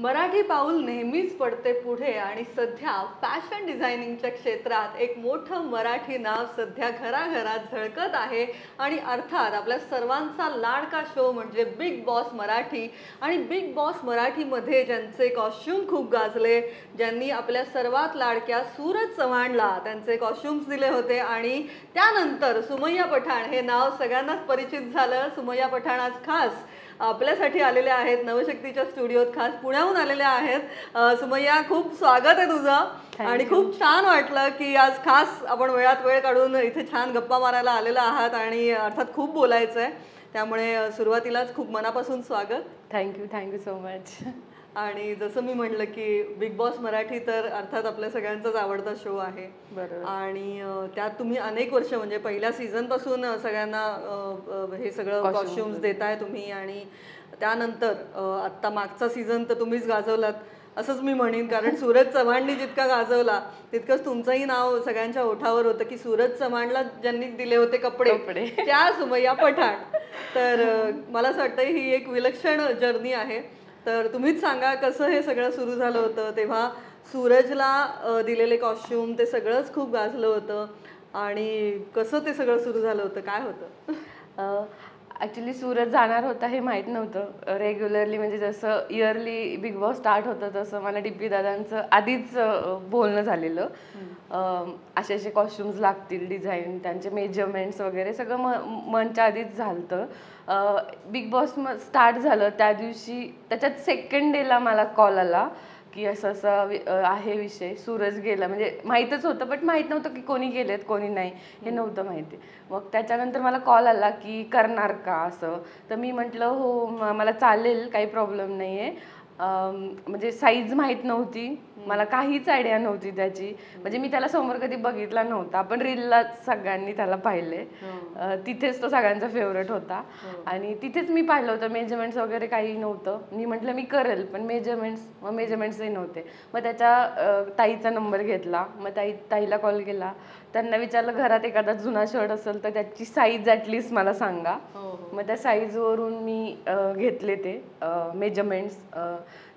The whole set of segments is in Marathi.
मराठी पाऊल नेहमीच पडते पुढे आणि सध्या फॅशन डिझायनिंगच्या क्षेत्रात एक मोठं मराठी नाव सध्या घराघरात झळकत आहे आणि अर्थात आपल्या सर्वांचा लाडका शो म्हणजे बिग बॉस मराठी. आणि बिग बॉस मराठीमध्ये ज्यांचे कॉस्ट्युम खूप गाजले, ज्यांनी आपल्या सर्वात लाडक्या सूरज चव्हाणला त्यांचे कॉस्ट्युम्स दिले होते आणि त्यानंतर सुमय्या पठाण हे नाव सगळ्यांनाच परिचित झालं. सुमय्या पठाण आज खास आपल्यासाठी आलेले आहेत, नवशक्तीच्या स्टुडिओत खास पुण्याहून आलेल्या आहेत. सुमय्या, खूप स्वागत आहे तुझं आणि खूप छान वाटलं की आज खास आपण वेळात वेळ काढून इथे छान गप्पा मारायला आलेला आहात आणि अर्थात खूप बोलायचं आहे, त्यामुळे सुरुवातीलाच खूप मनापासून स्वागत. Thank you so much. आणि जसं मी म्हटलं की बिग बॉस मराठी तर अर्थात आपल्या सगळ्यांचाच आवडता शो आहे. बरोबर. आणि त्यात तुम्ही अनेक वर्ष म्हणजे पहिल्या सीझनपासून सगळ्यांना हे सगळं कॉस्ट्युम्स देताय तुम्ही आणि त्यानंतर आत्ता मागचा सीझन तर तुम्हीच गाजवलात असंच मी म्हणेन, कारण सूरज चव्हाणनी जितका गाजवला तितकंच तुमचंही नाव सगळ्यांच्या ओठावर होतं की सूरज चव्हाणला ज्यांनी दिले होते कपडे त्या सुमय्या पठाण. तर मला असं वाटतं ही एक विलक्षण जर्नी आहे. तर तुम्हीच सांगा कसं हे सगळं सुरू झालं होतं, तेव्हा सूरजला दिलेले कॉस्ट्युम ते सगळंच खूप गाजलं होतं आणि कसं ते सगळं सुरू झालं होतं, काय होतं? ॲक्च्युली सूरज जाणार होता हे माहीत नव्हतं. रेग्युलरली म्हणजे जसं इयरली बिग बॉस स्टार्ट होतं तसं मला DP दादांचं आधीच बोलणं झालेलं. असे असे कॉस्ट्युम्स लागतील, डिझाईन, त्यांचे मेजरमेंट्स वगैरे सगळं मंथच्या आधीच झालं. बिग बॉस स्टार्ट झालं त्या दिवशी त्याच्यात सेकंड डेला मला कॉल आला की असं असं आहे विषय, सूरज गेला. म्हणजे माहीतच होतं बट माहीत नव्हतं की कोणी गेलेत कोणी नाही हे नव्हतं माहिती. मग त्याच्यानंतर मला कॉल आला की करणार का असं. तर मी म्हटलं हो मला चालेल, काही प्रॉब्लेम नाही आहे. म्हणजे साईज माहीत नव्हती मला, काहीच आयडिया नव्हती त्याची. म्हणजे मी त्याला समोर कधी बघितला नव्हता, आपण रीलला सगळ्यांनी त्याला पाहिले. तिथेच तो सगळ्यांचा फेवरेट होता आणि तिथेच मी पाहिलं होतं. मेजरमेंट्स वगैरे काही नव्हतं. मी म्हटलं मी करेल पण मेजरमेंट्सही नव्हते. मग त्याच्या ताईचा नंबर घेतला, मग ताईला कॉल केला, त्यांना विचारलं घरात एखादा जुना शर्ट असेल तर त्याची साईज ॲटलिस्ट मला सांगा. मग त्या साईजवरून मी घेतले ते मेजरमेंट्स.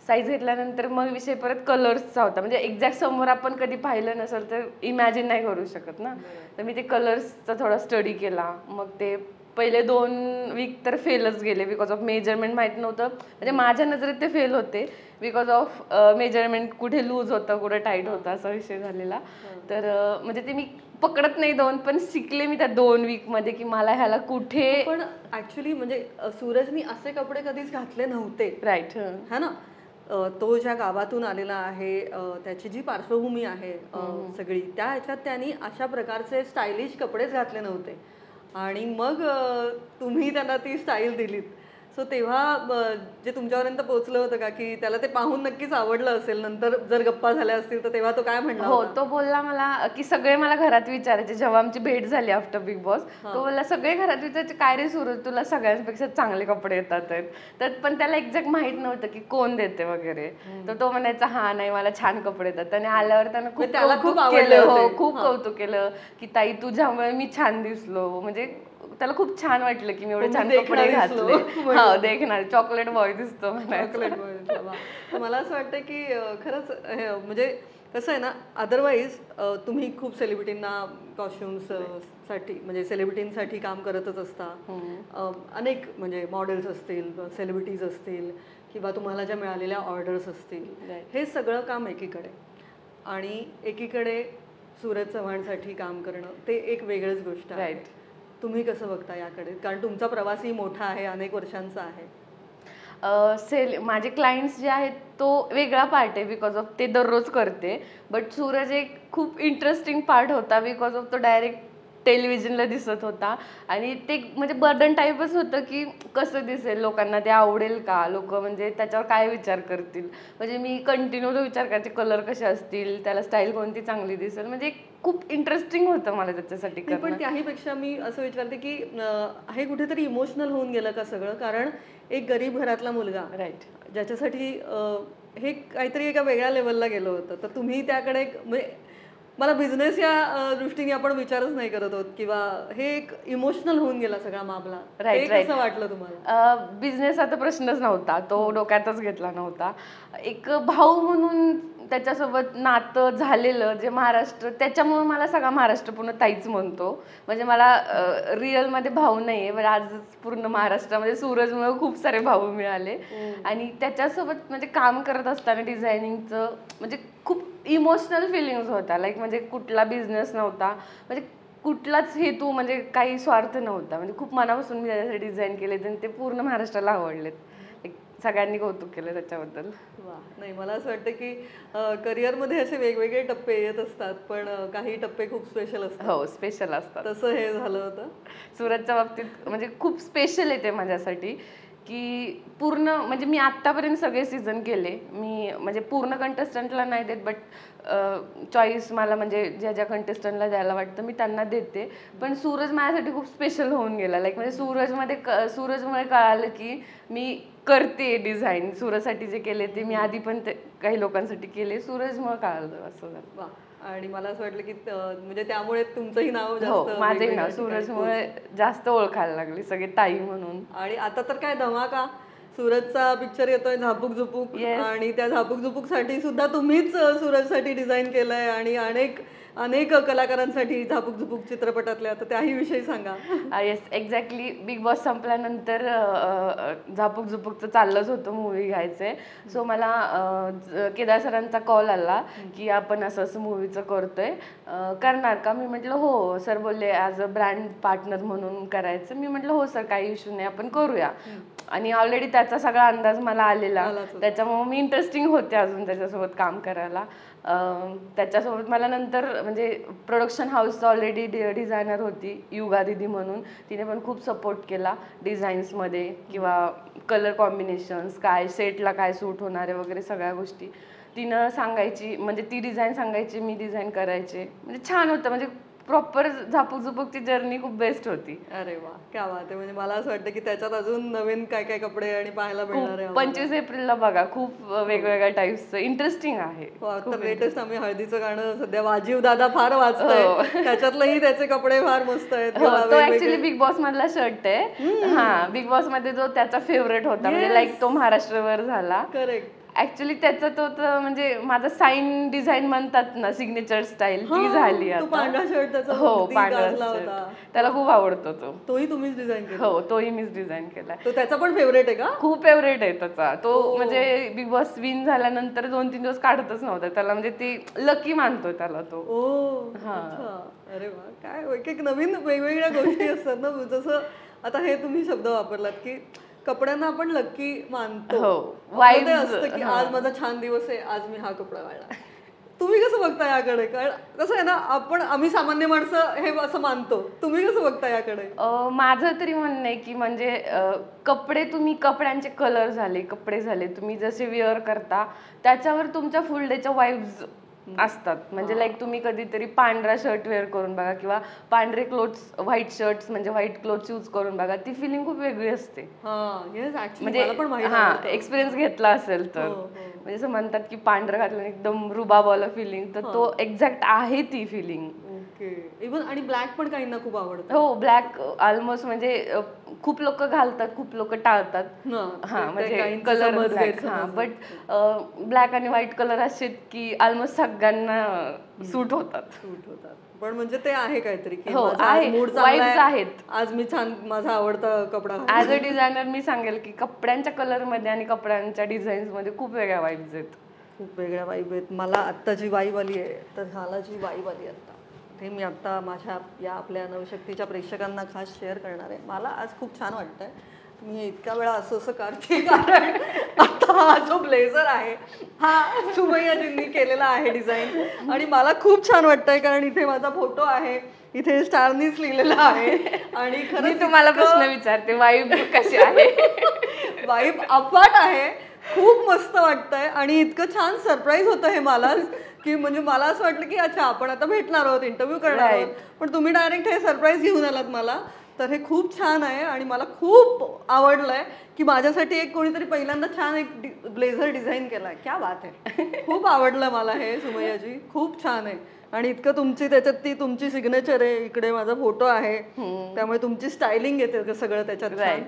साईज घेतल्यानंतर मग विषय परत कलर्सचा होता. म्हणजे एक्झॅक्ट समोर आपण कधी पाहिलं नसेल तर इमॅजिन नाही करू शकत ना. तर मी ते कलर्सचा थोडा स्टडी केला. मग ते पहिले 2 वीक तर फेलच गेले बिकॉज ऑफ मेजरमेंट माहीत नव्हतं. म्हणजे माझ्या नजरेत ते फेल होते बिकॉज ऑफ मेजरमेंट कुठे लूज होतं कुठे टाईट होतं असा विषय झालेला. तर म्हणजे ते मी पकडत नाही 2, पण शिकले मी त्या 2 वीकमध्ये की मला ह्याला कुठे. पण ऍक्च्युली म्हणजे सूरजनी असे कपडे कधीच घातले नव्हते, राईट. है ना. तो ज्या गावातून आलेला आहे, त्याची जी पार्श्वभूमी आहे सगळी, त्या ह्याच्यात त्यांनी अशा प्रकारचे स्टायलिश कपडेच घातले नव्हते आणि मग तुम्ही त्यांना ती स्टाईल दिलीत. सो तेव्हा जे तुमच्यापर्यंत पोहोचलं होतं का की त्याला ते पाहून नक्कीच आवडलं असेल, नंतर जर गप्पा झाल्या असतील तर तेव्हा तो काय म्हणला हो, होता? तो बोलला मला की सगळे मला घरात विचारायचे जेव्हा आमची भेट झाली आफ्टर बिग बॉस. तो बोलला सगळे घरात विचारायचे काय रे सूरज तुला सगळ्यांपेक्षा चांगले कपडे येतात आहेत. तर पण त्याला एक्झॅक्ट माहित नव्हतं की कोण देते वगैरे. तर तो म्हणायचा हा नाही मला छान कपडे येतात. आणि आल्यावर त्यानं खूप केलं. हो, खूप कौतुक केलं की ताई तुझ्यामुळे मी छान दिसलो. म्हणजे त्याला खूप छान वाटलं की मी एवढे छान कपडे घातले. हा, देखणार चॉकलेट बॉय दिसतो म्हणायचं. तर मला असं वाटतं की खरंच म्हणजे कसं आहे ना, अदरवाईज तुम्ही खूप सेलिब्रिटींना कॉस्ट्युम्स साठी म्हणजे सेलिब्रिटींसाठी काम करतच असता. अनेक म्हणजे मॉडेल्स असतील, सेलिब्रिटीज असतील किंवा तुम्हाला ज्या मिळालेल्या ऑर्डर्स असतील, हे सगळं काम एकीकडे आणि एकीकडे सूरज चव्हाणसाठी काम करणं ते एक वेगळंच गोष्ट आहे. तुम्ही कसं बघता याकडे, कारण तुमचा प्रवासही मोठा आहे, अनेक वर्षांचा आहे. माझे क्लायंट्स जे आहेत तो वेगळा पार्ट आहे बिकॉज ऑफ ते दररोज करते. बट सूरज एक खूप इंटरेस्टिंग पार्ट होता बिकॉज ऑफ तो डायरेक्ट टेलिव्हिजनला दिसत होता आणि ते म्हणजे बर्डन टाईपच होतं की कसं दिसेल, लोकांना ते आवडेल का, लोक म्हणजे त्याच्यावर काय विचार करतील. म्हणजे मी कंटिन्यू तो विचार करायचे कलर कसे असतील, त्याला स्टाईल कोणती चांगली दिसेल. म्हणजे खूप इंटरेस्टिंग होतं मला त्याच्यासाठी करणं. पण त्याहीपेक्षा मी असं विचारते की हे कुठेतरी इमोशनल होऊन गेलं का सगळं, कारण एक गरीब घरातला मुलगा राईट ज्याच्यासाठी हे काहीतरी एका वेगळ्या लेवलला गेलं होतं, तर तुम्ही त्याकडे म्हणजे मला बिझनेस या दृष्टीने आपण विचारच नाही करत आहोत किंवा हे एक इमोशनल होऊन गेला सगळा मामला. Right, ते कसं वाटलं तुम्हाला? बिझनेसचा प्रश्नच नव्हता, तो डोक्यातच घेतला नव्हता. एक भाऊ म्हणून त्याच्यासोबत नातं झालेलं जे महाराष्ट्र, त्याच्यामुळे मला सगळा महाराष्ट्र पूर्ण ताईच म्हणतो. म्हणजे मला रिअलमध्ये भाऊ नाहीये, पण आज पूर्ण महाराष्ट्रामध्ये सूरजमुळे खूप सारे भाऊ मिळाले. आणि त्याच्यासोबत म्हणजे काम करत असताना डिझायनिंगचं म्हणजे खूप इमोशनल फिलिंग्स होत्या. लाईक म्हणजे कुठला बिझनेस नव्हता, म्हणजे कुठलाच हेतू, म्हणजे काही स्वार्थ नव्हता. म्हणजे खूप मनापासून मी त्याच्यासाठी डिझाईन केले आणि ते पूर्ण महाराष्ट्राला आवडलेत. सगळ्यांनी कौतुक केलं त्याच्याबद्दल. वा, नाही मला असं वाटतं की करिअरमध्ये असे वेगवेगळे टप्पे येत असतात, पण काही टप्पे खूप स्पेशल असतात. हो, स्पेशल असतात. तसं हे झालं होतं. सूरजच्या बाबतीत म्हणजे खूप स्पेशल आहे ते माझ्यासाठी, की पूर्ण म्हणजे मी आत्तापर्यंत सगळे सीझन केले. मी म्हणजे पूर्ण कंटेस्टंटला नाही देत, बट चॉईस मला म्हणजे ज्या ज्या कंटेस्टंटला द्यायला वाटतं मी त्यांना देते. पण सूरज माझ्यासाठी खूप स्पेशल होऊन गेला. लाईक म्हणजे सूरजमुळे कळालं की मी करते डिझाईन. सूरजसाठी जे केले ते मी आधी पण ते काही लोकांसाठी केले, सूरजमुळे कळालं असं झालं. वा, आणि मला असं वाटलं की म्हणजे त्यामुळे तुमचंही नाव हो, जास्त माझंही वेगवेगळ्या नाव ठिकाणी सूरजमुळे जास्त ओळखायला लागली सगळे ताई म्हणून. आणि आता तर काय धमाका, सूरजचा पिक्चर येतोय झापूक झुपूक. Yes. आणि त्या झापूक झुपूक साठी सुद्धा तुम्हीच सूरजसाठी डिझाईन केलंय आणि अनेक अनेक कलाकारांसाठी झापूक झुपूक चित्रपटातल्या, तर त्याही विषयी सांगा. Yes, exactly. बिग बॉस संपल्यानंतर झापूक झुपूकचं चाललंच होतं मूवी घ्यायचंय. सो मला केदार सरांचा कॉल आला की आपण असं असं मूवीचं करतोय, करणार का? मी म्हटलं हो. सर बोलले ॲज अ ब्रँड पार्टनर म्हणून करायचं. मी म्हटलं हो सर, काही इश्यू नाही, आपण करूया. आणि ऑलरेडी त्याचा सगळा अंदाज मला आलेला, त्याच्यामुळे मी इंटरेस्टिंग होते अजून त्याच्यासोबत काम करायला. त्याच्यासोबत मला नंतर म्हणजे प्रोडक्शन हाऊसचं ऑलरेडी डिझायनर होती युगा दीदी म्हणून, तिने पण खूप सपोर्ट केला डिझाईन्समध्ये किंवा कलर कॉम्बिनेशन्स, काय सेटला काय सूट होणारे वगैरे सगळ्या गोष्टी तिनं सांगायची. म्हणजे ती डिझाईन सांगायची, मी डिझाईन करायचे. म्हणजे छान होतं. म्हणजे प्रॉपर झापूक झुपूकची जर्नी खूप बेस्ट होती. अरे वा, क्या बात आहे. म्हणजे मला असं वाटतं की त्याच्यात अजून नवीन काय काय कपडे आणि पाहायला मिळणार आहे. 25 एप्रिलला बघा, खूप वेगवेगळ्या टाईप्सचं इंटरेस्टिंग आहे. आता लेटेस्ट आम्ही हळदीचं गाणं सध्या वाजीव दादा फार वाजतंय, त्याच्यातलंही त्याचे कपडे फार मस्त आहेत. तो ऍक्च्युली बिग बॉस मधला शर्ट आहे. हा, बिग बॉस मध्ये जो त्याचा फेवरेट होता, म्हणजे लाईक तो महाराष्ट्रवर झाला. करेक्ट. ऍक्च्युली त्याचा तो म्हणजे माझा साइन डिझाईन म्हणतात ना, सिग्नेचर स्टाईल, ती झाली आता. पांढरा शर्ट त्याचा. हो, पांढरा शर्ट त्याला खूप आवडतो तो. तोही तुम्हीच डिझाईन केला? हो, तोही मीच डिझाईन केला. तो त्याचा पण फेवरेट आहे का? खूप फेवरेट आहे त्याचा तो. म्हणजे बिग बॉस विन झाल्यानंतर 2-3 दिवस काढतच नव्हता त्याला, म्हणजे ती लकी मानतो त्याला तो. अच्छा. अरे वा, काय एक एक नवीन वेगवेगळ्या गोष्टी असतात ना. जसं आता हे तुम्ही शब्द वापरलात की कपड्यांना आपण लकी मानतो. वाईब असतं की आज माझा छान दिवस आहे, आज मी हा कपडा घालला. तुम्ही कसं बघता याकडे? कारण कसं आहे ना, आम्ही सामान्य माणसं हे असं मानतो. तुम्ही कसं बघता याकडे? माझं तरी म्हणणं आहे की म्हणजे कपडे, तुम्ही कपड्यांचे कलर झाले, कपडे झाले, तुम्ही जसे वेअर करता त्याच्यावर तुमच्या फुल डेच्या वाईब्स असतात. म्हणजे लाईक तुम्ही कधीतरी पांढरा शर्ट वेअर करून बघा किंवा पांढरे क्लोथ्स, व्हाईट शर्ट्स म्हणजे व्हाईट क्लोथ्स यूज करून बघा, ती फिलिंग खूप वेगळी असते. म्हणजे एक्सपिरियन्स घेतला असेल तर. म्हणजे असं म्हणतात की पांढरं घातलं एकदम रुबाबवाला फिलिंग, तर तो एक्झॅक्ट आहे ती फिलिंग. इव्हन आणि ब्लॅक पण काहींना खूप आवडतं. हो, ब्लॅक ऑलमोस्ट म्हणजे खूप लोक घालतात, खूप लोक टाळतात. हा, म्हणजे कलर ब्लॅक. हा, बट ब्लॅक आणि व्हाईट कलर असे की ऑलमोस्ट सगळ्यांना सूट होतात. पण म्हणजे ते आहे काहीतरी की वाईब्स आहेत. आज मी छान माझा आवडता कपडा. ॲज अ डिझायनर मी सांगेल की कपड्यांच्या कलर मध्ये आणि कपड्यांच्या डिझाईन्स मध्ये खूप वेगळ्या वाईब्स आहेत. खूप वेगळ्या वाईब आहेत. मला आत्ता जी वाईब आली आहे, तर हाला जी वाईब आली आता ते मी आता माझ्या या आपल्या नवशक्तीच्या प्रेक्षकांना खास शेअर करणार आहे. मला आज खूप छान वाटतंय. मी इतक्या वेळा असं करते कारण आता हा जो ब्लेझर आहे हा सुमय्याजींनी केलेला आहे डिझाईन, आणि मला खूप छान वाटतंय कारण इथे माझा फोटो आहे, इथे स्टारनीच लिहिलेला आहे. आणि खरं तुम्हाला प्रश्न विचारते, वाईब कशी आहे? वाईब अफाट आहे, खूप मस्त वाटतंय आणि इतकं छान सरप्राईज होतं हे मलाच की म्हणजे मला असं वाटलं की अच्छा आपण आता भेटणार आहोत, इंटरव्ह्यू करणार आहोत, पण तुम्ही डायरेक्ट हे सरप्राईज घेऊन आलात मला. तर हे खूप छान आहे आणि मला खूप आवडलंय की माझ्यासाठी एक कोणीतरी पहिल्यांदा छान एक ब्लेझर डिझाईन केलाय. क्या बात आहे. खूप आवडलं मला हे सुमय्याजी, खूप छान आहे. आणि इतकं तुमची त्याच्यात ती तुमची सिग्नेचर आहे, इकडे माझा फोटो आहे, त्यामुळे तुमची स्टायलिंग येते सगळं त्याच्यात छान. राईट.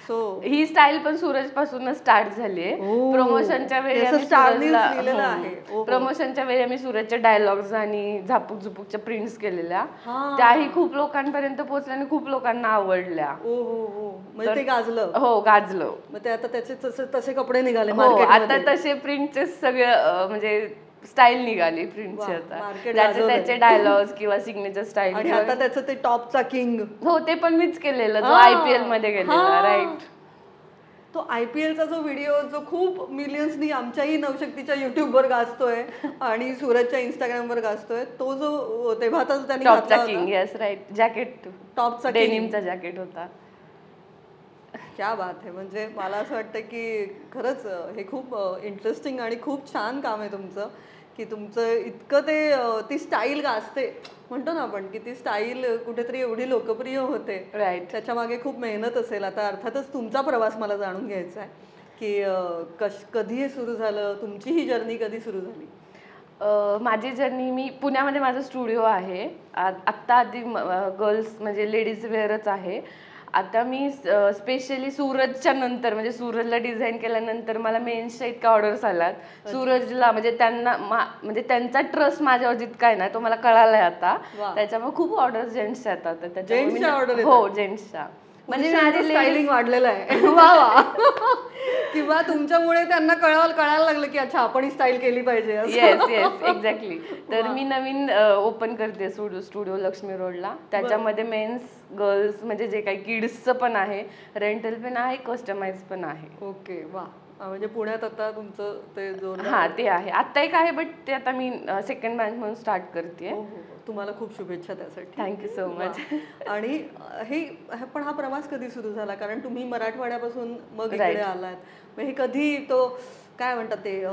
सो ही स्टाईल पण सूरज पासूनच स्टार्ट झालीये. प्रमोशनच्या वेळी असं आम्ही स्टारनीच सूरजला लिहिलेलं आहे. ओहो. प्रमोशनच्या वेळी आम्ही सूरजचे डायलॉग्स आणि झापूक झुपूकच्या प्रिंट्स केलेल्या, हा. त्याही खूप लोकांपर्यंत पोहोचल्या आणि खूप लोकांना आवडल्या. ओ हो हो, म्हणजे ते गाजलं. हो, गाजलं. मग ते आता त्याचे तसे कपडे निघाले हो, आता मार्केटमध्ये. तसे प्रिंटचे सगळे म्हणजे स्टाईल निघाली प्रिंटची वा, आता, market ज्याचे गाजवलंय. त्याचे डायलॉग्स किंवा सिग्नेचर आणि स्टाईल. आता त्याचं ते टॉपचा किंग. हो, ते पण मीच केलेलं, जो हा. IPL मध्ये गेलेला. राईट. तो IPLचा जो व्हिडिओ जो खूप मिलियन्सनी आमच्याही नवशक्तीच्या युट्यूबवर गाजतोय आणि सूरजच्या इंस्टाग्रामवर गाजतोय, तो जो तेव्हा तर त्यांनी टॉपचा घातला किंग, होता. Yes right. जॅकेट, टॉपचा किंग. डेनिमचा जॅकेट होता. क्या बात आहे. म्हणजे मला असं वाटतं की खरंच हे खूप इंटरेस्टिंग आणि खूप छान काम आहे तुमचं, की तुमचं इतकं ते ती स्टाईल गाजते म्हणतो ना आपण, की ती स्टाईल कुठेतरी एवढी लोकप्रिय होते. राईट. त्याच्या मागे खूप मेहनत असेल. आता अर्थातच तुमचा प्रवास मला जाणून घ्यायचा आहे की कधी हे सुरू झालं, तुमची ही जर्नी कधी सुरू झाली? माझी जर्नी, मी पुण्यामध्ये माझा स्टुडिओ आहे. आत्ता आधी गर्ल्स म्हणजे लेडीज वेअरच आहे. आता मी स्पेशली सूरजच्या नंतर, म्हणजे सूरजला डिझाईन केल्यानंतर मला मेन्सच्या इतक्या ऑर्डर्स आल्यात. सूरजला म्हणजे त्यांना म्हणजे त्यांचा ट्रस्ट माझ्यावर जितका आहे ना, तो मला कळालाय आता. वा. त्याच्यामुळे खूप ऑर्डर्स जेंट्सच्या येतात. जेंट्सच्या order येतात? हो, जेंट्सच्या. म्हणजे माझे स्टायलिंग वाढलेलं आहे. वा वा. किंवा तुमच्यामुळे त्यांना कळायला लागलं की अच्छा आपण ही स्टाईल केली पाहिजे असं. Yes yes, exactly. तर मी नवीन ओपन करते स्टुडिओ लक्ष्मी रोडला. त्याच्यामध्ये मेन्स, गर्ल्स म्हणजे जे काही किड्सचं पण आहे, रेंटल पण आहे, कस्टमाइज पण आहे. ओके, वा. म्हणजे पुण्यात आता तुमचं ते जोरदार. हा, ते आहे. आता एक आहे, बट ते आता मी सेकंड ब्रांच म्हणून स्टार्ट करते. हो, हो. तुम्हाला खूप शुभेच्छा त्यासाठी. Thank you so much. आणि पण हा प्रवास कधी सुरू झाला? कारण तुम्ही मराठवाड्यापासून मग इकडे Right. आलात. मग हे कधी तो काय म्हणतात ते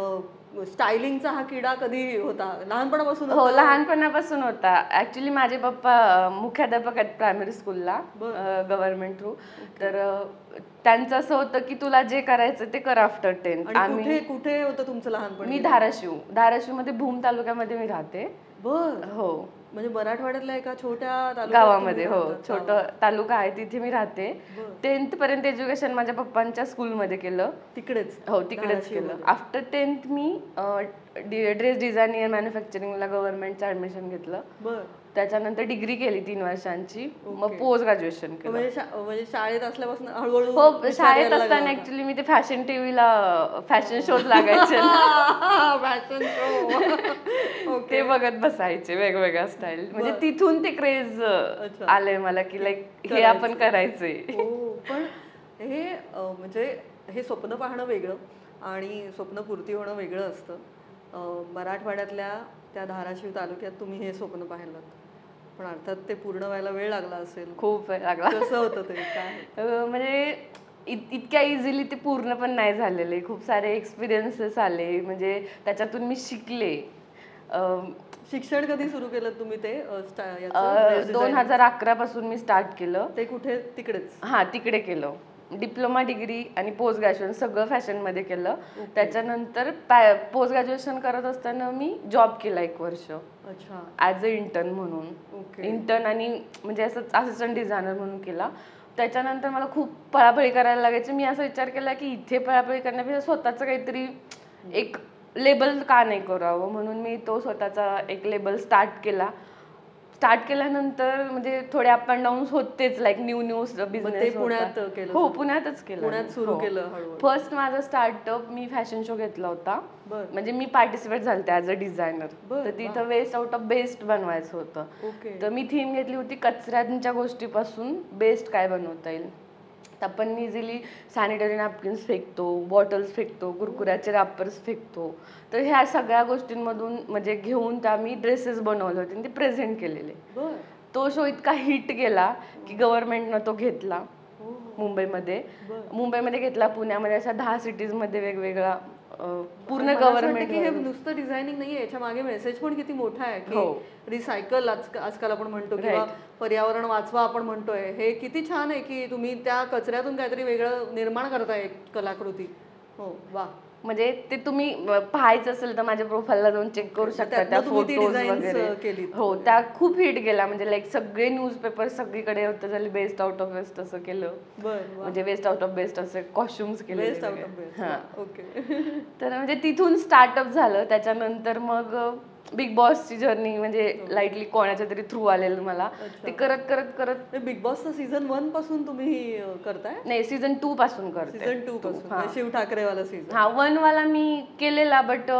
स्टायलिंगचा हा किडा कधी होता? लहानपणापासून हो, होता? लहानपणापासून होता. ऍक्च्युली माझे पप्पा मुख्याध्यापक आहेत प्रायमरी स्कूलला, गव्हर्नमेंट थ्रू. तर त्यांचं असं होतं की तुला जे करायचं ते कर आफ्टर 10th. आणि कुठे कुठे होतं तुमचं लहानपण? मी धाराशिव मध्ये भूम तालुक्यामध्ये मी राहते. बर. हो, म्हणजे मराठवाड्यातल्या एका छोट्या गावामध्ये. हो, छोटं तालुका आहे, तिथे मी राहते. 10th पर्यंत एज्युकेशन माझ्या पप्पांच्या स्कूलमध्ये केलं. तिकडेच? हो, तिकडेच केलं. आफ्टर 10th मी ड्रेस डिझायनिंग अँड मॅन्युफॅक्चरिंगला गव्हर्नमेंटचं ऍडमिशन घेतलं. बर. त्याच्यानंतर डिग्री केली 3 वर्षांची. मग पोस्ट ग्रॅज्युएशन केलं. म्हणजे शाळेत असल्यापासून हळूहळू हो, विचार शाळेत यायला लागला असताना होता. ऍक्च्युली मी ते फॅशन टीव्हीला फॅशन शोज लागायचे ना, फॅशन शो. ते बघत बसायचे वेगवेगळ्या स्टाईल. म्हणजे तिथून ते क्रेज आलंय मला की लाईक हे आपण करायचंय. हो, पण हे म्हणजे हे स्वप्न पाहणं वेगळं आणि स्वप्नपूर्ती होणं वेगळं असतं. मराठवाड्यातल्या त्या धाराशिव तालुक्यात तुम्ही हे स्वप्न पाहिलं, पण अर्थात ते पूर्ण व्हायला वेळ लागला असेल. खूप वेळ लागला. कसं होतं ते? काय म्हणजे इतक्या इझिली ते पूर्ण पण नाही झालेले. खूप सारे एक्सपिरियन्सेस आले, म्हणजे त्याच्यातून मी शिकले. शिक्षण कधी सुरू केलं तुम्ही ते 2011 पासून मी स्टार्ट केलं. ते कुठे? तिकडेच? हा, तिकडे केलं. डिप्लोमा, डिग्री आणि पोस्ट ग्रॅज्युएशन सगळं फॅशनमध्ये केलं. त्याच्यानंतर पोस्ट ग्रॅज्युएशन करत असताना मी जॉब केला 1 वर्ष. अच्छा. ॲज अ इंटर्न म्हणून. इंटर्न आणि म्हणजे असं असिस्टंट डिझायनर म्हणून केला. त्याच्यानंतर मला खूप पळापळी करायला लागायची. मी असा विचार केला की इथे पळापळी करण्यापेक्षा स्वतःचं काहीतरी एक लेबल का नाही करावं, म्हणून मी तो स्वतःचा एक लेबल स्टार्ट केल्यानंतर म्हणजे थोडे अप अँड डाऊन होतेच, लाईक न्यू बिझनेस. पुण्यात केलं? हो, पुण्यातच केलं. पुण्यात सुरू केलं हळूहळू? फर्स्ट माझा स्टार्टअप मी फॅशन शो घेतला होता. म्हणजे मी पार्टिसिपेट झालते ॲज अ डिझायनर. तर तिथं वेस्ट आउट ऑफ बेस्ट बनवायचं होतं. तर मी थीम घेतली होती कचऱ्यांच्या गोष्टीपासून बेस्ट काय बनवता येईल. तर आपण इझिली सॅनिटरी नॅपकिन्स फेकतो, बॉटल्स फेकतो, कुरकुऱ्याचे रॅपर्स फेकतो. तर ह्या सगळ्या गोष्टींमधून म्हणजे घेऊन त्या मी ड्रेसेस बनवले होते आणि ते प्रेझेंट केलेले. तो शो इतका हिट गेला की गव्हर्नमेंटनं तो घेतला मुंबईमध्ये घेतला, पुण्यामध्ये अशा 10 सिटीजमध्ये वेगवेगळा पूर्ण मला असं वाटतं गव्हर्नमेंट की हे नुसतं डिझायनिंग नाहीये, याच्या मागे मेसेज पण किती मोठा आहे की रिसायकल आजकाल आपण म्हणतो किंवा पर्यावरण वाचवा आपण म्हणतोय. हे किती छान आहे की तुम्ही त्या कचऱ्यातून काहीतरी वेगळं निर्माण करताय एक कलाकृती. हो वा. म्हणजे ते तुम्ही पाहायचं असेल तर माझ्या प्रोफाईलला जाऊन चेक करू शकता, त्या फोटोज वगैरे. हो, त्या खूप हिट गेला, म्हणजे लाईक सगळे न्यूजपेपर सगळीकडे होतं झाले बेस्ट आउट ऑफ वेस्ट असं केलं. म्हणजे वेस्ट आउट ऑफ बेस्ट असे कॉस्ट्युम्स केले. तर म्हणजे तिथून स्टार्टअप झालं. त्याच्यानंतर मग बिग बॉसची जर्नी म्हणजे लाईटली कोणाच्या तरी थ्रू आलेलं मला. ते करत करत करत बिग बॉसचं सीझन 1 पासून तुम्ही करताय? नाही, सीझन 2 पासून करते. सीझन 2 पासून शिव ठाकरे वाला सीझन. हा, 1 वाला मी केलेला, बट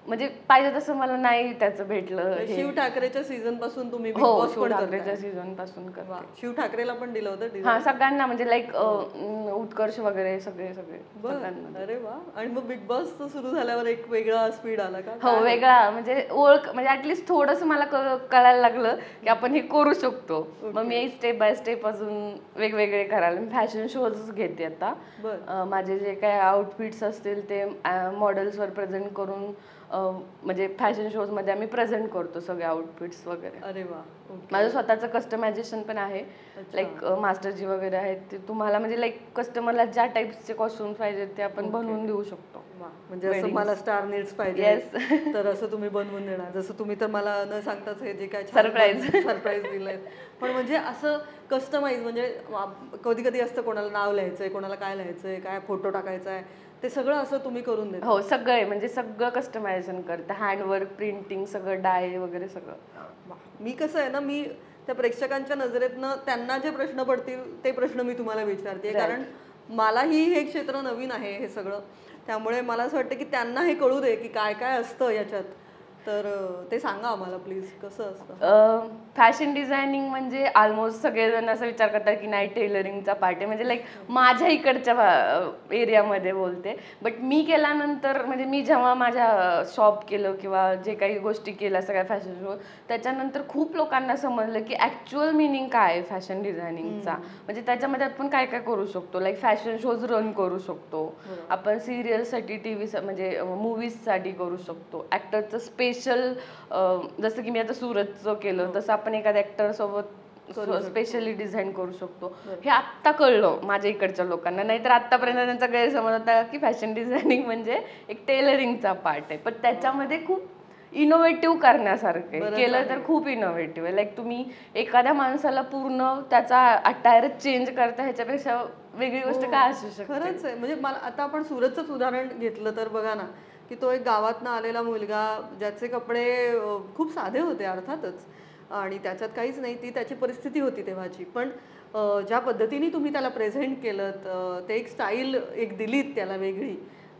म्हणजे पाहिजे तसं मला नाही त्याचं भेटलं. शिव ठाकरेच्या सीझन पासून तुम्ही बिग बॉस पण ठाकरेच्या सीझन पासून करते. शिव ठाकरेला पण दिलं होतं? हा, सगळ्यांना, म्हणजे लाईक उत्कर्ष वगैरे सगळे. अरे वा. आणि मग बिग बॉस सुरू झाल्यावर एक वेगळा स्पीड आला का? हो, वेगळा म्हणजे ओळख, म्हणजे ऍटलीस्ट थोडस मला कळायला लागलं की आपण हे करू शकतो. मग मी स्टेप बाय स्टेप अजून वेगवेगळे करायला. मी फॅशन शोज घेते आता. माझे जे काही आउटफिट्स असतील ते मॉडेल्सवर प्रेझेंट करून, म्हणजे फॅशन शोज मध्ये आम्ही प्रेझेंट करतो सगळे आउटफिट्स वगैरे. अरे वा. माझं स्वतःचं कस्टमायझेशन पण आहे. लाईक मास्टरजी वगैरे आहेत, ते तुम्हाला म्हणजे लाईक कस्टमरला ज्या टाइप्सचे कॉस्ट्युम्स पाहिजेत ते आपण बनवून देऊ शकतो. म्हणजे असं मला स्टार नीड्स पाहिजे तर असं तुम्ही बनवून देणार. जसं तुम्ही तर मला न सांगताच हे जे काय सरप्राईज दिलंय. पण म्हणजे असं कस्टमाइज, म्हणजे कधी कधी असतं कोणाला नाव लिहायचंय, कोणाला काय लिहायचंय, काय फोटो टाकायचा आहे, ते सगळं असं तुम्ही करून देता? हो, सगळं, म्हणजे सगळं कस्टमायझेशन करते. हँडवर्क, प्रिंटिंग, सगळं डाय वगैरे सगळं. मी कसं आहे ना, मी त्या प्रेक्षकांच्या नजरेतनं त्यांना जे प्रश्न पडतील ते प्रश्न मी तुम्हाला विचारते, कारण मलाही हे क्षेत्र नवीन आहे हे सगळं. त्यामुळे मला असं वाटतं की त्यांना हे कळू दे की काय काय असतं याच्यात. तर ते सांगा आम्हाला प्लीज, कसं असतं? फॅशन डिझायनिंग म्हणजे ऑलमोस्ट सगळेजण असं विचार करतात की नाही टेलरिंगचा पार्ट आहे, म्हणजे लाईक माझ्या इकडच्या एरियामध्ये बोलते. बट मी केल्यानंतर, म्हणजे मी जेव्हा माझ्या शॉप केलं किंवा जे काही गोष्टी केल्या सगळ्या फॅशन शो, त्याच्यानंतर खूप लोकांना समजलं की ॲक्च्युअल मिनिंग काय आहे फॅशन डिझायनिंगचा. म्हणजे त्याच्यामध्ये आपण काय काय करू शकतो. लाईक फॅशन शोज रन करू शकतो आपण, सिरियलसाठी, टीव्ही म्हणजे मूवीजसाठी करू शकतो. ॲक्टरचं स्पेशल, जसं की मी आता सूरजचं केलं तसं आपण एखाद्या ॲक्टर सोबत स्पेशली डिझाईन करू शकतो. हे आत्ता कळलं माझ्या इकडच्या लोकांना. नाहीतर आत्तापर्यंत त्यांचा गैरसमज होता की फॅशन डिझायनिंग म्हणजे एक टेलरिंगचा पार्ट आहे. पण त्याच्यामध्ये खूप इनोव्हेटिव्ह करण्यासारखं केलं तर खूप इनोव्हेटिव्ह आहे. लाईक तुम्ही एखाद्या माणसाला पूर्ण त्याचा अटायर चेंज करता, ह्याच्यापेक्षा वेगळी गोष्ट काय असू शकते? खरंच आहे. म्हणजे मला आता आपण सूरजचंच उदाहरण घेतलं तर बघा ना, की तो एक गावातनं आलेला मुलगा ज्याचे कपडे खूप साधे होते अर्थातच, आणि त्याच्यात काहीच नाही, ती त्याची परिस्थिती होती तेव्हाची. पण ज्या पद्धतीने तुम्ही त्याला प्रेझेंट केलं, ते एक स्टाईल एक दिलीत त्याला वेगळी,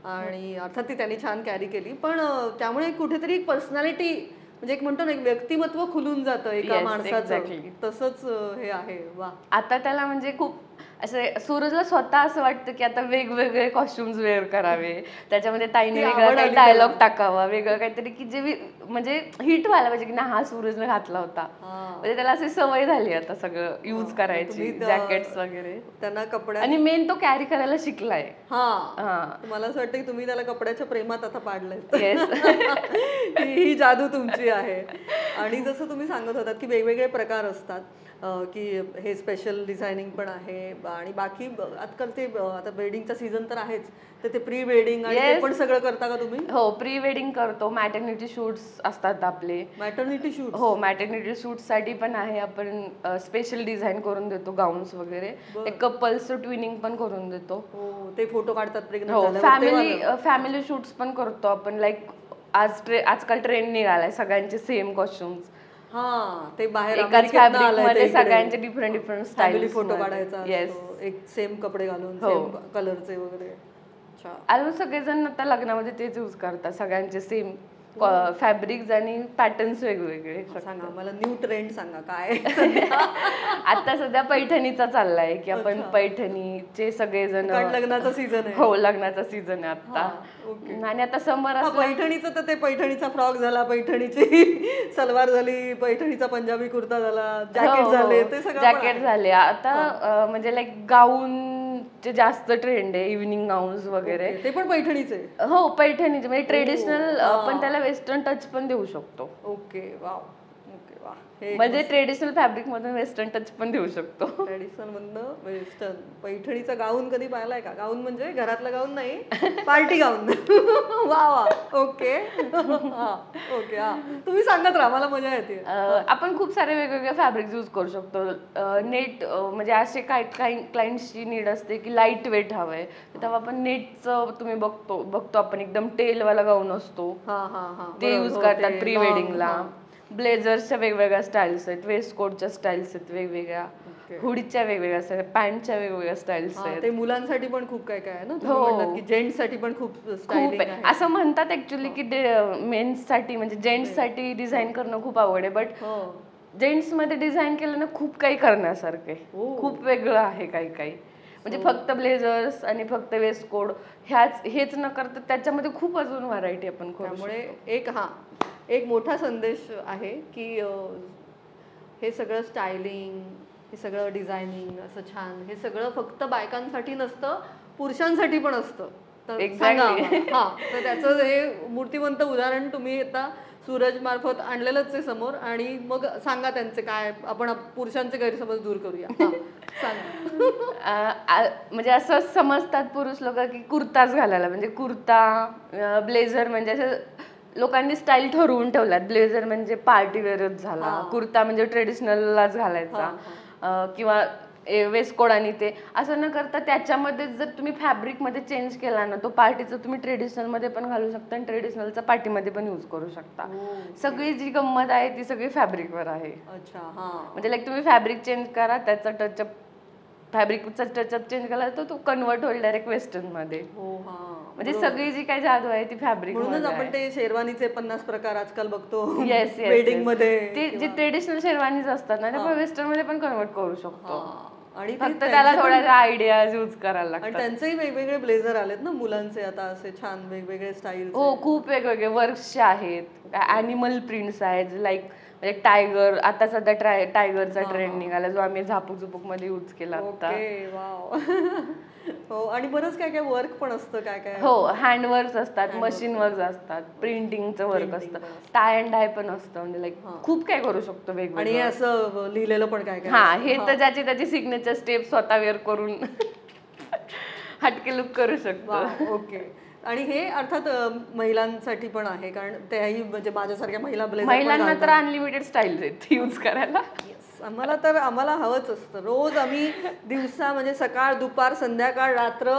आणि अर्थात ती त्यांनी छान कॅरी केली. पण त्यामुळे कुठेतरी एक पर्सनॅलिटी, म्हणजे एक म्हणतो ना, एक व्यक्तिमत्व खुलून जातं एका माणसाचं. तसंच हे आहे. वा. आता त्याला म्हणजे खूप असे, सूरजला स्वतः असं वाटतं की आता वेगवेगळे कॉस्ट्युम्स वेअर करावे, त्याच्यामध्ये ताईने वेगळा काही डायलॉग टाकावा, वेगळं काहीतरी की जे म्हणजे हिट व्हायला पाहिजे की ना हा सूरजने घातला होता. म्हणजे त्याला अशी सवय झाली आता सगळं यूज करायची, जॅकेट्स वगैरे त्यांना कपड्या. आणि मेन तो कॅरी करायला शिकलाय. मला असं वाटतं की तुम्ही त्याला कपड्याच्या प्रेमात आता पाडलंय. ही जादू तुमची आहे. आणि जसं तुम्ही सांगत होतात की वेगवेगळे प्रकार असतात, की हे स्पेशल डिझायनिंग पण आहे, आणि बाकी आजकाल ते आता वेडिंगचा सीझन तर आहेच, तर ते प्री वेडिंग आणि ते पण सगळं करता का तुम्ही? हो, प्री वेडिंग करतो. मॅटर्निटी शूट्स असतात आपले. Maternity shoot? हो, मॅटर्निटी शूट साठी पण आहे. आपण स्पेशल डिझाईन करून देतो, गाऊन्स वगैरे. कपल्स ट्विनिंग पण करून देतो. ते फोटो काढतात प्रेग्नंट झाल्यावर. फॅमिली शूट्स पण करतो आपण. लाईक आजकाल ट्रेंड निघालाय सगळ्यांचे सेम कॉस्ट्युम्स. ते बाहेर एकाच फॅब्रिक मध्ये सगळ्यांचे डिफरंट स्टाईल फोटो काढायचा, एक सेम कपडे घालून, सेम कलरचे वगैरे. सगळेजण आता लग्नामध्ये तेच यूज करतात, सगळ्यांचे सेम फॅब्रिक्स आणि पॅटर्न्स वेगवेगळे. सांगा मला, न्यू ट्रेंड सांगा काय. आता सध्या पैठणीचा चाललाय की आपण पैठणीचे सगळेजण, लग्नाचा सीझन आहे. हो, लग्नाचा सीझन आहे आता. आणि आता समर पैठणीचं, तर ते पैठणीचा फ्रॉक झाला, पैठणीची सलवार झाली, पैठणीचा पंजाबी कुर्ता झाला, जॅकेट झाले, ते सगळं जॅकेट झाले आता. म्हणजे लाईक गाऊन चे जास्त ट्रेंड आहे, इव्हनिंग गाऊन्स वगैरे. ते पण पैठणीचे? हो, पैठणीचे म्हणजे ट्रेडिशनल, पण त्याला वेस्टर्न टच पण देऊ शकतो. Okay, wow. ओके, वा. म्हणजे ट्रेडिशनल फॅब्रिक मधून वेस्टर्न टच पण देऊ शकतो. ट्रेडिशनल मधनं वेस्टर्न. पैठणीचा गाऊन कधी पाहिलाय का? गाऊन म्हणजे घरातला गाऊन नाही, पार्टी गाऊन. वा वा. ओके. ओके, हा तुम्ही सांगत राहा, मला मजा येते. आपण खूप सारे वेगवेगळे फॅब्रिक यूज करू शकतो. नेट म्हणजे असे काही क्लायंट्सची नीड असते की लाईट वेट हवंय, तेव्हा आपण नेटचं तुम्ही बघतो आपण एकदम टेलवाला गाऊन असतो, ते यूज करतात प्री वेडिंगला. ब्लेझर्सच्या वेगवेगळ्या स्टाईल्स आहेत, वेस्ट कोटच्या स्टाईल्स आहेत वेगवेगळ्या, हुडीच्या वेगवेगळ्या स्टाईल, पॅन्टच्या वेगवेगळ्या स्टाईल्स आहेत. ते मुलांसाठी पण खूप काय काय आहे ना, तुम्ही म्हणतात की जेंट्स साठी पण खूप खूप आहे. असं म्हणतात ऍक्च्युली की मेन्स साठी म्हणजे जेंट्स साठी डिझाईन करणं खूप आवड आहे, बट जेंट्स मध्ये डिझाईन केलं ना खूप काही करण्यासारखे, खूप वेगळं आहे काही काही. म्हणजे फक्त ब्लेझर्स आणि फक्त वेस्ट कोट हेच न करता त्याच्यामध्ये खूप अजून व्हरायटी आपण करू. त्यामुळे एक मोठा संदेश आहे की हे सगळं स्टायलिंग, हे सगळं डिझायनिंग असं छान, हे सगळं फक्त बायकांसाठी नसतं, पुरुषांसाठी पण असतं. तर सांगा. तर त्याचं हे मूर्तिमंत उदाहरण तुम्ही आता सूरज मार्फत आणलेलंच आहे समोर, आणि मग सांगा त्यांचे काय, आपण पुरुषांचे गैरसमज दूर करूया. म्हणजे असं समजतात पुरुष लोक की कुर्ताच घालायला, म्हणजे कुर्ता ब्लेझर म्हणजे असं लोकांनी स्टाईल ठरवून ठेवल्यात. ब्लेझर म्हणजे पार्टी वेअरच झाला, कुर्ता म्हणजे ट्रेडिशनललाच घालायचा, किंवा वेस्ट कोट आणि ते असं न करता त्याच्यामध्ये जर तुम्ही फॅब्रिक मध्ये चेंज केला ना, तो पार्टीचा तुम्ही ट्रेडिशनल मध्ये पण घालू शकता आणि ट्रेडिशनलचा पार्टीमध्ये पण यूज करू शकता. सगळी जी गंमत आहे ती सगळी फॅब्रिकवर आहे. म्हणजे लाईक तुम्ही फॅब्रिक चेंज करा, त्याचा टचअप, फॅब्रिकचा टचअप चेंज केला तर तो कन्वर्ट होईल डायरेक्ट वेस्टर्न मध्ये. म्हणजे सगळी जी काही जादू आहे ती फॅब्रिक. म्हणूनच आपण ते शेरवानीचे 50 प्रकार आजकाल बघतो वेडिंग मध्ये. ते जे ट्रेडिशनल शेरवानीज असतात ना, ते आपण वेस्टर्न मध्ये पण कन्वर्ट करू शकतो, आणि फक्त त्याला थोड्या आयडिया यूज करायला लागतात. आणि त्यांचेही वेगवेगळे ब्लेझर आलेत ना मुलांचे आता, असे छान वेगवेगळे स्टाईल. हो, खूप वेगवेगळे वर्क्सचे आहेत, ॲनिमल प्रिंट्स आहेत, लाईक म्हणजे टायगर. आता सध्या टायगरचा ट्रेंड निघाला, जो आम्ही झापूक झुपूक मध्ये यूज केला होता. हो, आणि बरंच काय काय वर्क पण असतं काय काय. हो, हँड वर्क्स असतात, मशीन वर्क असतात, प्रिंटिंगचं वर्क असतं, टाय अँड डाय पण असतं, म्हणजे लाईक खूप काय करू शकतो वेगवेगळं. आणि असं लिहिलेलं पण काय काय. हे तर त्याची सिग्नेचर स्टेप स्वतः वेअर करून हटके लुक करू शकतो. ओके. आणि हे अर्थात महिलांसाठी पण आहे, कारण त्याही म्हणजे माझ्यासारख्या महिलांना तर अनलिमिटेड स्टाईल आहेत यूज करायला. आम्हाला हवंच असतं. रोज आम्ही दिवसा म्हणजे सकाळ, दुपार, संध्याकाळ, रात्र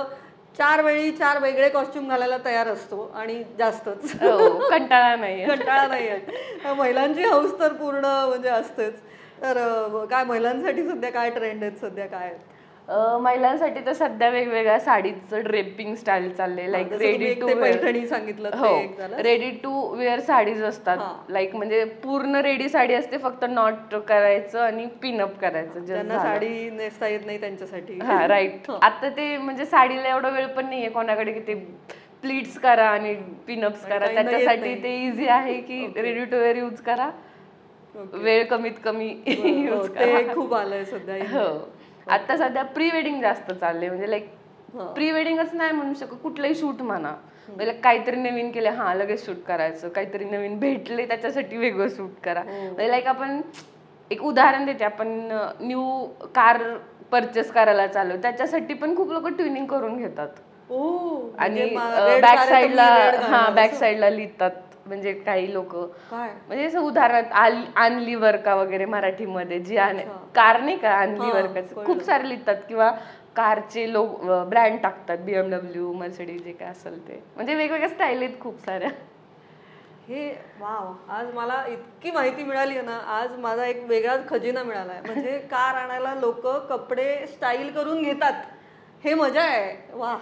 4 वेळी 4 वेगळे कॉस्ट्युम घालायला तयार असतो, आणि जास्तच. कंटाळा नाही महिलांची हौस तर पूर्ण म्हणजे असतेच. तर काय महिलांसाठी सध्या काय ट्रेंड आहेत, सध्या काय आहेत? महिलांसाठी तर सध्या वेगवेगळ्या साडीचं ड्रेपिंग स्टाईल चालले, लाईक रेडी टू पैठणी सांगितलं. हो, रेडी टू वेअर साडीज असतात, लाईक म्हणजे पूर्ण रेडी साडी असते, फक्त नॉट करायचं आणि पिनअप करायचं. ज्यांना साडी नेसता येत नाही त्यांच्यासाठी. हा, राईट. आता ते म्हणजे साडीला एवढा वेळ पण नाहीये कोणाकडे की ते प्लीट्स करा आणि पिनअप्स करा, त्याच्यासाठी ते इझी आहे की रेडी टू वेअर यूज करा, वेळ कमीत कमी यूज करा. खूप आलंय सध्या. हो, आता सध्या प्री वेडिंग जास्त चालले, म्हणजे लाईक प्री वेडिंगच नाही म्हणू शकत, कुठलंही शूट म्हणा, म्हणजे काहीतरी नवीन केले लगेच शूट करायचं, काहीतरी नवीन भेटले त्याच्यासाठी वेगळं शूट करा. म्हणजे लाईक आपण एक उदाहरण देते, आपण न्यू कार परचेस करायला चालू, त्याच्यासाठी पण खूप लोक ट्युनिंग करून घेतात, आणि बॅक साईडला लिहितात. म्हणजे काही लोक म्हणजे असं उदाहरण आणली वर्का वगैरे मराठीमध्ये, जी कार नाही का, आणली वर्का खूप सारे लिहितात, किंवा कारचे लोक ब्रँड टाकतात, BMW, मर्सिडीज, जे काय असेल ते. म्हणजे वेगवेगळ्या स्टाईल आहेत खूप साऱ्या. हे वाव, आज मला इतकी माहिती मिळाली ना, आज माझा एक वेगळाच खजिना मिळालाय. म्हणजे कार आणायला लोक कपडे स्टाईल करून घेतात, हे मजा आहे. वा.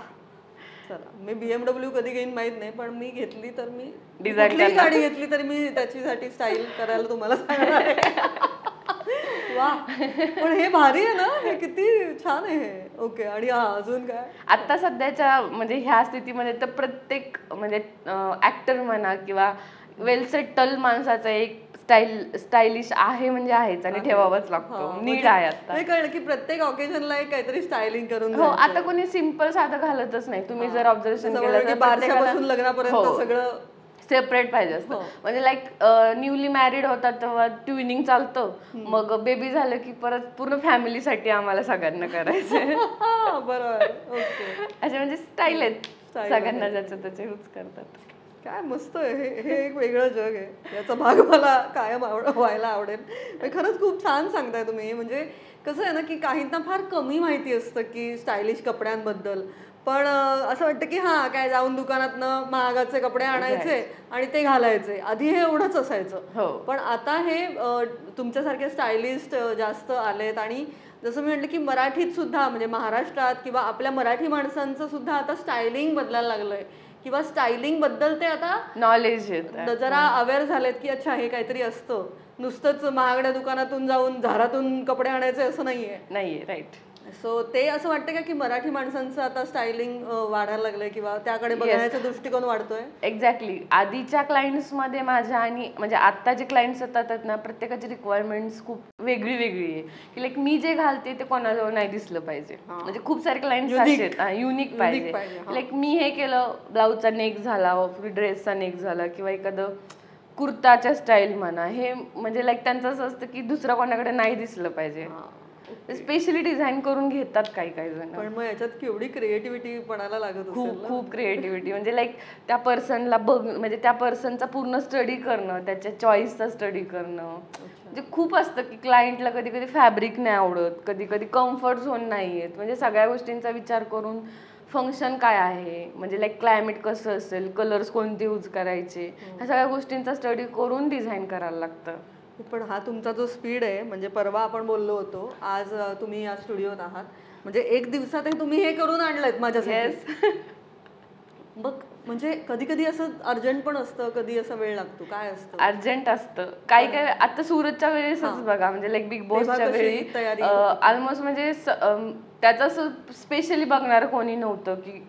चला, मी BMW कधी घेईन माहित नाही, पण मी घेतली तर मी कुठलीही गाडी घेतली तर मी त्याच्यासाठी स्टाईल करायला तुम्हाला सांगणार आहे. वा, पण हे भारी आहे ना, हे किती छान आहे हे. ओके. आणि अजून काय आता सध्याच्या म्हणजे ह्या स्थितीमध्ये तर प्रत्येक म्हणजे ऍक्टर म्हणा किंवा वेल सेटल माणसाचा एक स्टायलिश आहे म्हणजे आहेच आणि ठेवावाच लागतो. नीड आहे आता. हे कळलं की प्रत्येक ऑकेजनला एक काहीतरी स्टायलिंग करून हो, आता कोणी सिम्पल साधं घालतच नाही. तुम्ही जर ऑब्झर्वेशन केलं तर बारशापासून लग्नापर्यंत सगळं सेपरेट पाहिजे असतं. म्हणजे लाईक न्यूली मॅरिड होतात तेव्हा ट्विनिंग चालतं, मग बेबी झालं की परत पूर्ण फॅमिलीसाठी आम्हाला सगळ्यांना करायचं. बरोबर. ओके. असे म्हणजे स्टाईल आहेत सगळ्यांना, ज्याचं त्याचे यूज करतात. काय मस्त आहे हे एक वेगळं जग आहे. याचा भाग मला कायम व्हायला आवडेल. खरंच खूप छान सांगताय तुम्ही. म्हणजे कसं आहे ना की काहींना फार कमी माहिती असतं की स्टायलिश कपड्यांबद्दल, पण असं वाटतं की हां काय जाऊन दुकानातनं महागाचे कपडे आणायचे आणि ते घालायचे. आधी हे एवढंच असायचं, पण आता हे तुमच्यासारखे स्टायलिस्ट जास्त आलेत. आणि जसं मी म्हटलं की मराठीत सुद्धा म्हणजे महाराष्ट्रात किंवा आपल्या मराठी माणसांचं सुद्धा आता स्टायलिंग बदलायला लागलंय किंवा स्टायलिंग बद्दल ते आता नॉलेज जरा अवेअर झालेत की अच्छा हे काहीतरी असतं, नुसतंच महागड्या दुकानातून जाऊन झारातून कपडे आणायचे असं नाहीये. राईट. सो ते असं वाटतं का की मराठी माणसांचं आता स्टायलिंग वाढायला लागलंय किंवा त्याकडे बघण्याचा दृष्टिकोन वाढतोय? एक्झॅक्टली. आधीच्या क्लायंट्समध्ये माझ्या आणि म्हणजे आता जे क्लायंट्स येतात ना, प्रत्येकाची रिक्वायरमेंट्स खूप वेगळी आहे की लाईक मी जे घालते ते कोणाजवळ नाही दिसलं पाहिजे. म्हणजे खूप सारे क्लायंट्स आहेत युनिक पाहिजे. लाईक मी हे केलं, ब्लाऊजचा नेक झाला, ड्रेसचा नेक झाला किंवा एखादं कुर्ताच्या स्टाईल म्हणा, हे म्हणजे लाईक त्यांचं असं असतं की दुसरं कोणाकडे नाही दिसलं पाहिजे. स्पेशली डिझाईन करून घेतात काही जण. पण मग याच्यात केवढी क्रिएटिव्हिटी पणाला लागत असेल. खूप क्रिएटिव्हिटी. म्हणजे लाईक त्या पर्सनला म्हणजे त्या पर्सनचा पूर्ण स्टडी करणं, त्याच्या चॉईसचा स्टडी करणं. म्हणजे खूप असतं की क्लायंटला कधी फॅब्रिक नाही आवडत, कधी कम्फर्ट झोन नाही आहेत. म्हणजे सगळ्या गोष्टींचा विचार करून फंक्शन काय आहे, म्हणजे लाईक क्लायमेट कसं असेल, कलर्स कोणते यूज करायचे, ह्या सगळ्या गोष्टींचा स्टडी करून डिझाईन करायला लागतं. पण हा तुमचा जो स्पीड आहे, म्हणजे परवा आपण बोललो होतो, आज तुम्ही या स्टुडिओत आहात, म्हणजे एक दिवसात तुम्ही हे करून आणलंय माझ्यासाठी. मग म्हणजे कधी असं अर्जंट पण असतं, कधी असं वेळ लागतो, काय असतं? अर्जंट असतं काय आता सुरतच्या वेळेसच बघा, म्हणजे लाईक बिग बॉसच्या वेळी ऑलमोस्ट म्हणजे त्याचं असं स्पेशली बघणार कोणी नव्हतं की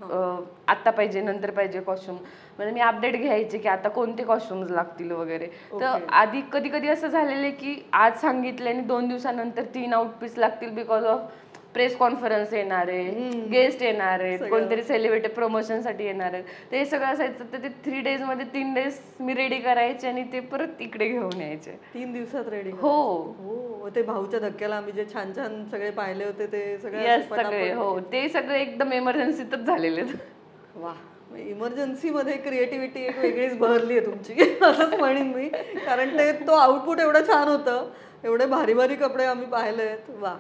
आता पाहिजे नंतर पाहिजे कॉस्ट्युम. म्हणजे मी अपडेट घ्यायचे की आता कोणते कॉस्ट्युम्स लागतील वगैरे. तर आधी कधी असं झालेलं की आज सांगितले आणि 2 दिवसानंतर 3 आउटफिट्स लागतील बिकॉज ऑफ प्रेस कॉन्फरन्स येणार आहे, गेस्ट येणार आहेत, कोणतरी सेलिब्रिटी प्रमोशनसाठी येणार आहेत. ते सगळं असायचं. तर ते 3 डेजमध्ये 3 डेज मी रेडी करायचे आणि ते परत इकडे घेऊन यायचे. 3 दिवसात रेडी? हो. ते भाऊच्या धक्क्याला आम्ही जे छान सगळे पाहिले होते ते सगळे हो, ते सगळे एकदम एमर्जन्सीतच झालेले. वा, इमर्जन्सी मध्ये क्रिएटिव्हिटी एक वेगळीच बहरली आहे तुमची असंच म्हणेन मी. कारण तो आउटपुट एवढं छान होतं, एवढे भारी कपडे आम्ही पाहिलेत. वा,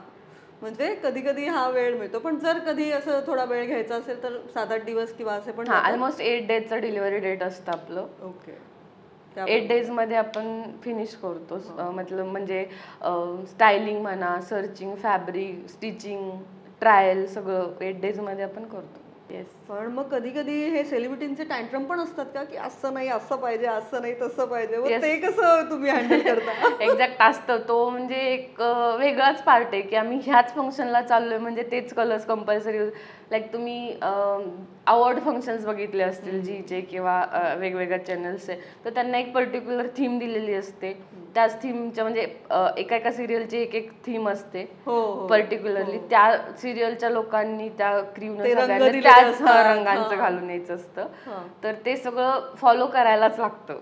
म्हणजे कधी हा वेळ मिळतो. पण जर कधी असं थोडा वेळ घ्यायचा असेल तर 7-8 दिवस किंवा असे पण? ऑलमोस्ट 8 डेजचं डिलिव्हरी डेट असतं आपलं. ओके. 8 डेज मध्ये आपण फिनिश करतो. मतलब म्हणजे स्टायलिंग म्हणा, सर्चिंग, फॅब्रिक, स्टिचिंग, ट्रायल सगळं 8 डेज मध्ये आपण करतो. पण मग कधी हे सेलिब्रिटींचे टँट्रम पण असतात का की असं नाही असं पाहिजे, असं नाही तसं पाहिजे, ते कसं तुम्ही हँडल करता? एक्झॅक्ट असतं. तो म्हणजे एक वेगळाच पार्ट आहे की आम्ही ह्याच फंक्शनला चाललोय म्हणजे तेच कलर्स कंपल्सरी. लाईक तुम्ही अवॉर्ड फंक्शन्स बघितले असतील जीचे किंवा वेगवेगळ्या चॅनल्सचे, तर त्यांना एक पर्टिक्युलर थीम दिलेली असते. त्याच थीमच्या म्हणजे एका सिरियलची एक थीम असते पर्टिक्युलरली. त्या सिरियलच्या लोकांनी त्या क्रीवने त्याच रंगांचं घालून यायचं असतं. तर ते सगळं फॉलो करायलाच लागतं.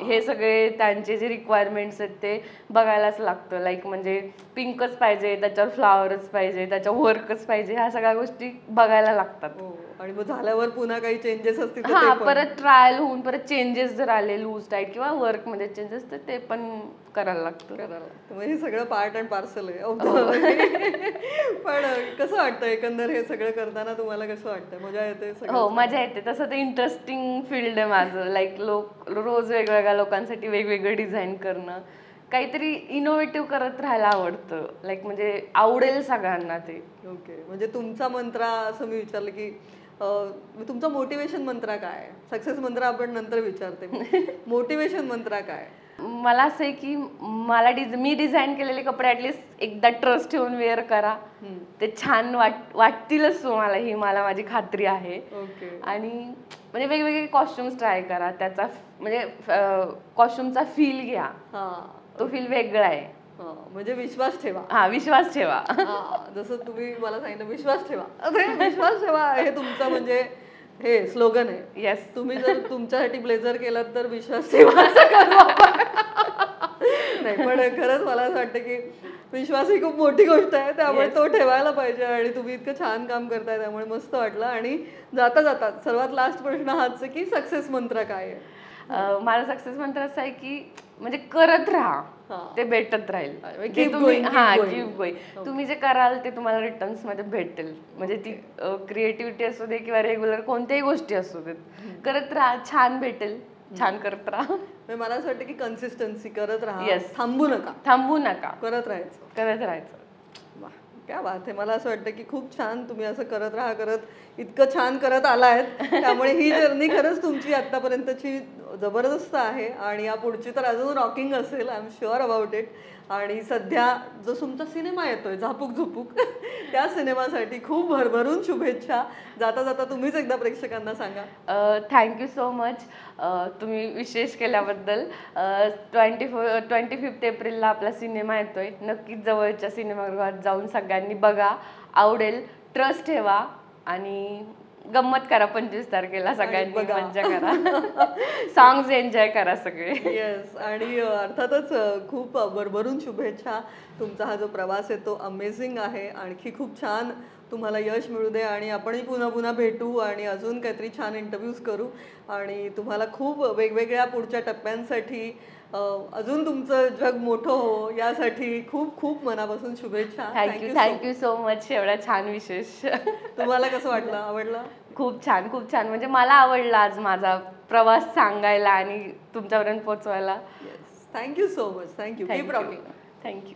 हे सगळे त्यांचे जे रिक्वायरमेंट्स आहेत ते बघायलाच लागतं. लाईक म्हणजे पिंकच पाहिजे, त्याच्यावर फ्लावरच पाहिजे, त्याच्यावर वर्कच पाहिजे, ह्या सगळ्या गोष्टी बघायला लागतात. आणि मग झाल्यावर पुन्हा काही चेंजेस असतील परत ट्रायल होऊन परत चेंजेस जर आले लूज टाईट किंवा वर्क मध्ये चेंजेस, तर ते पण करायला लागतं. हे सगळं पार्ट अँड पार्सल आहे. पण कसं वाटतं एकंदर हे सगळं करताना? तुम्हाला कसं वाटतं? मजा येते? हो, मजा येते. तसं ते इंटरेस्टिंग फील्ड आहे माझं. लाईक रोज वेगवेगळ्या लोकांसाठी वेगवेगळं डिझाईन करणं, काहीतरी इनोव्हेटिव्ह करत राहायला आवडतं. लाईक म्हणजे आवडेल सगळ्यांना ते. ओके. म्हणजे तुमचा मंत्र असं मी विचारलं की तुमचा मोटिवेशन मंत्र काय? सक्सेस मंत्र आपण नंतर विचारते. मोटिवेशन मंत्र काय? मला असं आहे की मी डिझाईन केलेले कपडे ऍटलीस्ट एकदा ट्रस्ट ठेवून वेअर करा, ते छान वाटतीलच तुम्हाला, ही मला माझी खात्री आहे. ओके. आणि म्हणजे वेगवेगळे कॉस्ट्युम्स ट्राय करा, त्याचा म्हणजे कॉस्ट्युमचा फील घ्या, तो फील वेगळा आहे. म्हणजे विश्वास ठेवा. हा, विश्वास ठेवा. जसं तुम्ही मला सांगितलं विश्वास ठेवा, विश्वास ठेवा हे तुमचं म्हणजे हे स्लोगन आहे. येस. तुम्ही जर तुमच्यासाठी ब्लेझर केलात तर विश्वास ठेवा असं करू आपण. नाही पण खरंच मला असं वाटतं की विश्वास ही खूप मोठी गोष्ट आहे, त्यामुळे तो ठेवायला पाहिजे. आणि तुम्ही इतकं छान काम करताय त्यामुळे मस्त वाटलं. आणि जाता जाता सर्वात लास्ट प्रश्न हाच की सक्सेस मंत्र काय आहे? माझा सक्सेस मंत्र असं आहे की म्हणजे करत राहा, ते भेटत राहील. Keep going, keep going. तुम्ही जे कराल ते तुम्हाला रिटर्न्स मध्ये भेटेल. म्हणजे ती क्रिएटिव्हिटी असू दे किंवा रेग्युलर कोणत्याही गोष्टी असू देत, करत राहा, छान भेटेल. छान करत राहा. मला असं वाटतं की कन्सिस्टन्सी करत राहा. Yes. थांबू नका. थांबू नका, करत राहायचं. करत राहायचं. वा, क्या बात आहे. मला असं वाटतं की खूप छान तुम्ही असं करत राहा, इतकं छान करत आलायत. त्यामुळे ही जर्नी खरंच तुमची आतापर्यंतची जबरदस्त आहे आणि या पुढची तर अजून रॉकिंग असेल, I am sure about it. आणि सध्या जो तुमचा सिनेमा येतोय झापूक झुपूक, त्या सिनेमासाठी खूप भरभरून शुभेच्छा. जाता जाता तुम्हीच एकदा प्रेक्षकांना सांगा. थँक्यू सो मच तुम्ही विशेष केल्याबद्दल. 25 एप्रिलला आपला सिनेमा येतोय. नक्कीच जवळच्या सिनेमागृहात जाऊन सगळ्यांनी बघा, आवडेल. ट्रस्ट ठेवा आणि गंमत करा. 25 तारखेला सगळ्यांनी मज्जा करा, सॉंग्स एन्जॉय करा सगळे. येस. आणि अर्थातच खूप भरभरून शुभेच्छा. तुमचा हा जो प्रवास आहे तो अमेझिंग आहे. आणखी खूप छान तुम्हाला यश मिळू दे आणि आपणही पुन्हा पुन्हा भेटू आणि अजून काहीतरी छान इंटरव्ह्यूज करू. आणि तुम्हाला खूप वेगवेगळ्या पुढच्या टप्प्यांसाठी अजून तुमचं जग मोठं हो यासाठी खूप खूप मनापासून शुभेच्छा. Thank you so much. एवढा छान विशेष. तुम्हाला कसं वाटलं? आवडलं? खूप छान, खूप छान. म्हणजे मला आवडला आज माझा प्रवास सांगायला आणि तुमच्यापर्यंत पोहोचवायला. Thank you so much. Thank you. Thank you.